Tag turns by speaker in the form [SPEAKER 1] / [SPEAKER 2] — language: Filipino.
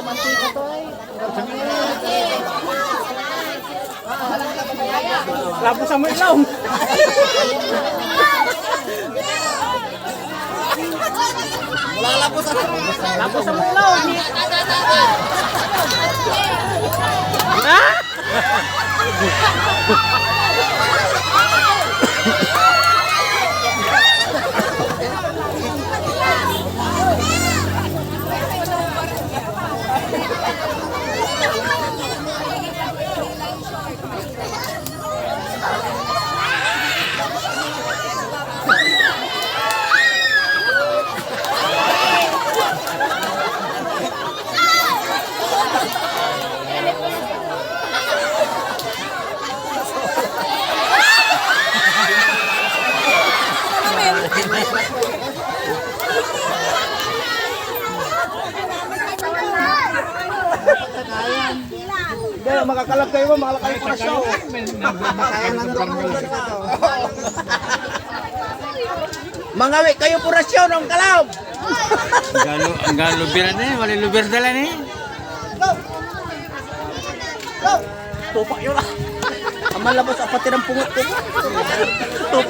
[SPEAKER 1] mantika to ay. Lapos sa mo ilaw.
[SPEAKER 2] Wala lapos sa
[SPEAKER 1] Lapos sa mo ilaw. Ha? Hindi, makakalap kayo ba? Makalakay ko na siya.
[SPEAKER 2] Mangawi kayo purasyon ng kalab.
[SPEAKER 3] Ang galo lubiran eh, wala lubir dala eh.
[SPEAKER 2] Tupak yun ah. Amalabas ang pati ng pungot ko.